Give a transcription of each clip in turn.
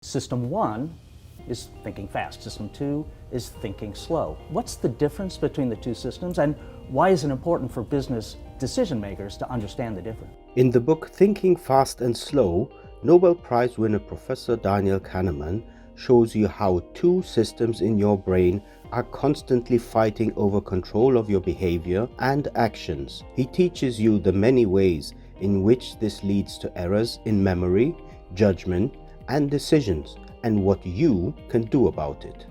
System 1 is thinking fast. System 2 is thinking slow. What's the difference between the two systems, and why is it important for business decision makers to understand the difference? In the book Thinking Fast and Slow, Nobel Prize winner Professor Kahneman shows you how two systems in your brain are constantly fighting over control of your behavior and actions. He teaches you the many ways in which this leads to errors in memory, judgment, and decisions, and what you can do about it.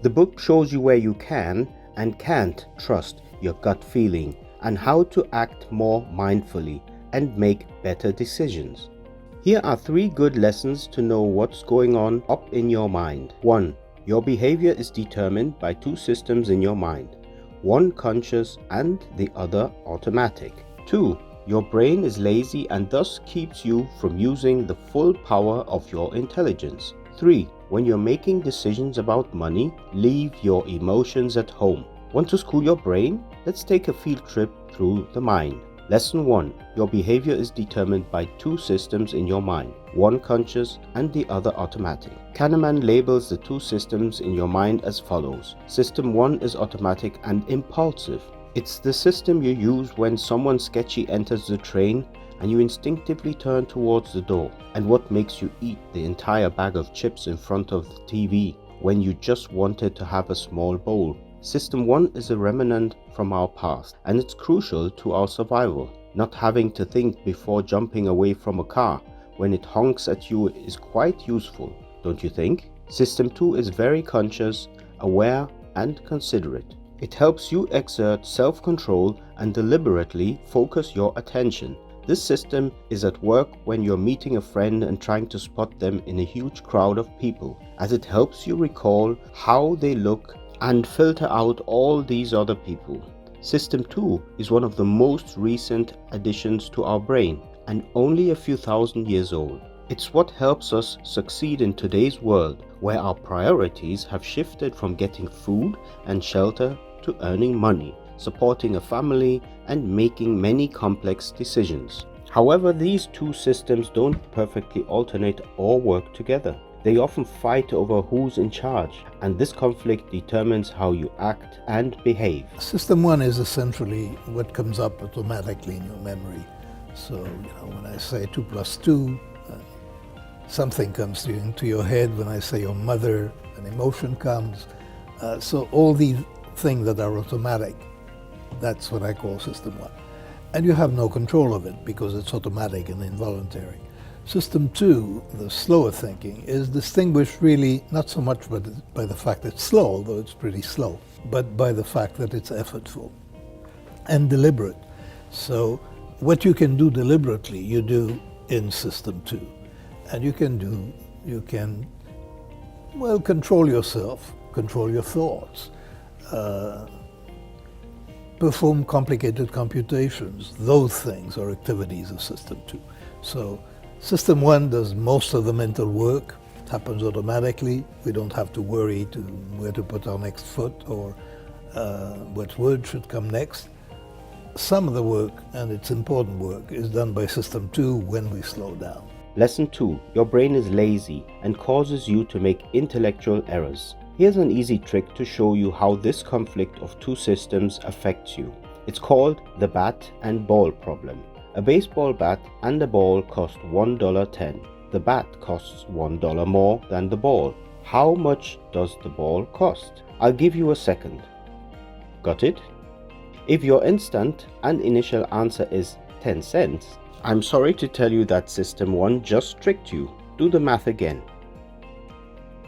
The book shows you where you can and can't trust your gut feeling and how to act more mindfully and make better decisions. Here are 3 good lessons to know what's going on up in your mind. 1. Your behavior is determined by 2 systems in your mind, one conscious and the other automatic. 2. Your brain is lazy and thus keeps you from using the full power of your intelligence. 3. When you're making decisions about money, leave your emotions at home. Want to school your brain? Let's take a field trip through the mind. Lesson 1. Your behavior is determined by 2 systems in your mind, one conscious and the other automatic. Kahneman labels the 2 systems in your mind as follows. System 1 is automatic and impulsive. It's the system you use when someone sketchy enters the train and you instinctively turn towards the door, and what makes you eat the entire bag of chips in front of the TV when you just wanted to have a small bowl. System 1 is a remnant from our past, and it's crucial to our survival. Not having to think before jumping away from a car when it honks at you is quite useful, don't you think? System 2 is very conscious, aware, and considerate. It helps you exert self-control and deliberately focus your attention. This system is at work when you're meeting a friend and trying to spot them in a huge crowd of people, as it helps you recall how they look and filter out all these other people. System 2 is one of the most recent additions to our brain and only a few thousand years old. It's what helps us succeed in today's world, where our priorities have shifted from getting food and shelter to earning money, supporting a family, and making many complex decisions. However, these 2 systems don't perfectly alternate or work together. They often fight over who's in charge, and this conflict determines how you act and behave. System 1 is essentially what comes up automatically in your memory. So, when I say 2 plus 2, something comes into your head. When I say your mother, an emotion comes. So all these things that are automatic, that's what I call System 1. And you have no control of it because it's automatic and involuntary. System 2, the slower thinking, is distinguished really not so much by the fact it's slow, although it's pretty slow, but by the fact that it's effortful and deliberate. So what you can do deliberately, you do in System 2. And you can control yourself, control your thoughts, perform complicated computations. Those things are activities of System 2. So System 1 does most of the mental work. It happens automatically. We don't have to worry where to put our next foot or what word should come next. Some of the work, and it's important work, is done by System 2 when we slow down. Lesson 2. Your brain is lazy and causes you to make intellectual errors. Here's an easy trick to show you how this conflict of 2 systems affects you. It's called the bat and ball problem. A baseball bat and a ball cost $1.10. The bat costs $1 more than the ball. How much does the ball cost? I'll give you a second. Got it? If your instant and initial answer is 10 cents, I'm sorry to tell you that System 1 just tricked you. Do the math again.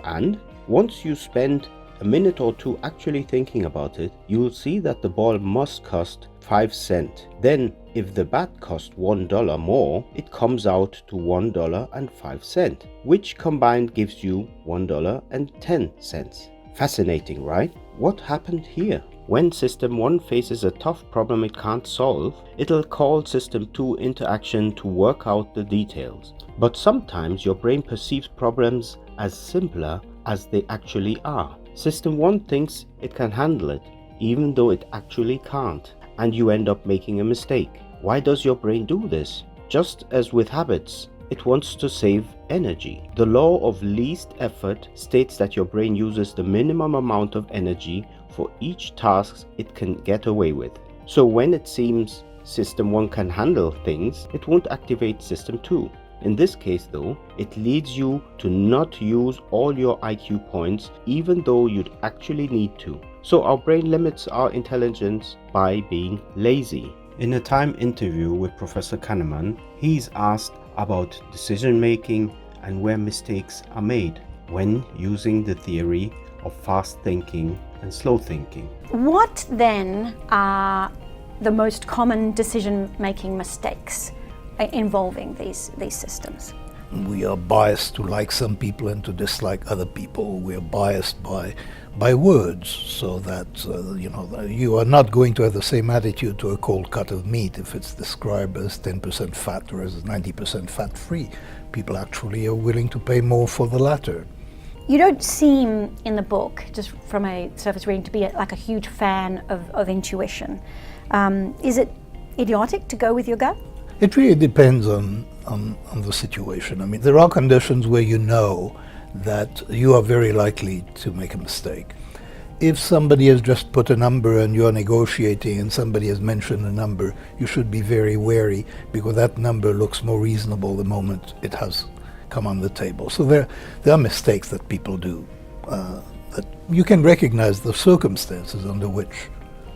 And once you spend a minute or 2 actually thinking about it, you'll see that the ball must cost 5 cents. Then, if the bat costs $1 more, it comes out to $1.05, which combined gives you $1.10. Fascinating, right? What happened here? When System 1 faces a tough problem it can't solve, it'll call System 2 into action to work out the details. But sometimes your brain perceives problems as simpler as they actually are. System 1 thinks it can handle it, even though it actually can't, and you end up making a mistake. Why does your brain do this? Just as with habits, It wants to save energy. The law of least effort states that your brain uses the minimum amount of energy for each task it can get away with. So when it seems System 1 can handle things, it won't activate System 2. In this case though, it leads you to not use all your IQ points even though you'd actually need to. So our brain limits our intelligence by being lazy. In a Time interview with Professor Kahneman, he's asked about decision making and where mistakes are made when using the theory of fast thinking and slow thinking. What then are the most common decision-making mistakes involving these systems? We are biased to like some people and to dislike other people. We are biased by words, so that you are not going to have the same attitude to a cold cut of meat if it's described as 10% fat or as 90% fat-free. People actually are willing to pay more for the latter. You don't seem in the book, just from a surface reading, to be like a huge fan of intuition. Is it idiotic to go with your gut? It really depends on the situation. I mean, there are conditions where you know that you are very likely to make a mistake. If somebody has just put a number and you're negotiating and somebody has mentioned a number, you should be very wary because that number looks more reasonable the moment it has come on the table. So there are mistakes that people do, that you can recognize the circumstances under which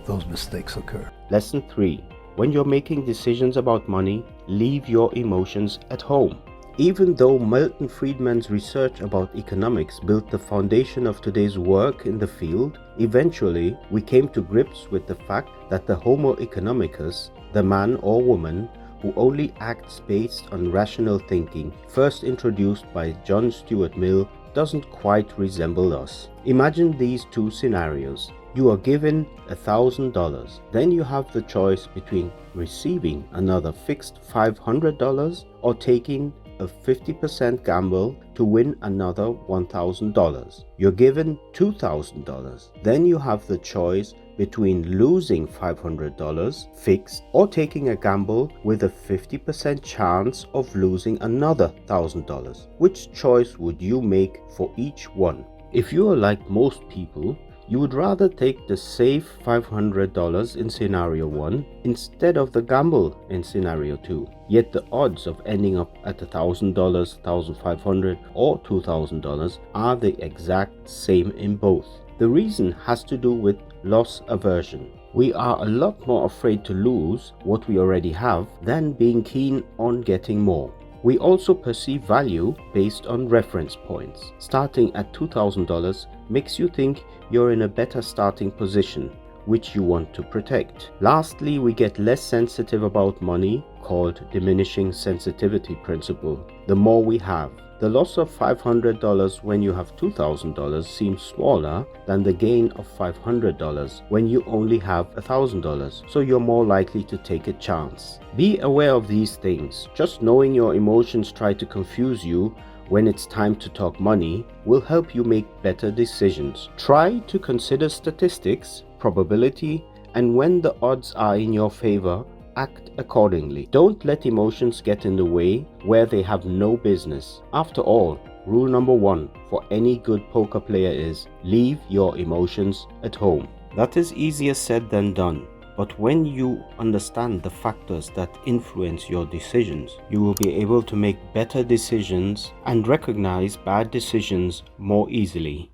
those mistakes occur. Lesson 3. When you're making decisions about money, leave your emotions at home. Even though Milton Friedman's research about economics built the foundation of today's work in the field, eventually we came to grips with the fact that the Homo economicus, the man or woman who only acts based on rational thinking, first introduced by John Stuart Mill, doesn't quite resemble us. Imagine these two scenarios. You are given $1,000. Then you have the choice between receiving another fixed $500 or taking a 50% gamble to win another $1,000. You're given $2,000. Then you have the choice between losing $500 fixed or taking a gamble with a 50% chance of losing another $1,000. Which choice would you make for each one? If you are like most people, you would rather take the safe $500 in scenario 1 instead of the gamble in scenario 2. Yet the odds of ending up at $1,000, $1,500 or $2,000 are the exact same in both. The reason has to do with loss aversion. We are a lot more afraid to lose what we already have than being keen on getting more. We also perceive value based on reference points. Starting at $2,000 makes you think you're in a better starting position, which you want to protect. Lastly, we get less sensitive about money, called diminishing sensitivity principle, the more we have. The loss of $500 when you have $2,000 seems smaller than the gain of $500 when you only have $1,000, so you're more likely to take a chance. Be aware of these things. Just knowing your emotions try to confuse you when it's time to talk money will help you make better decisions. Try to consider statistics, probability, and when the odds are in your favor, act accordingly. Don't let emotions get in the way where they have no business. After all, rule number 1 for any good poker player is leave your emotions at home. That is easier said than done, but when you understand the factors that influence your decisions, you will be able to make better decisions and recognize bad decisions more easily.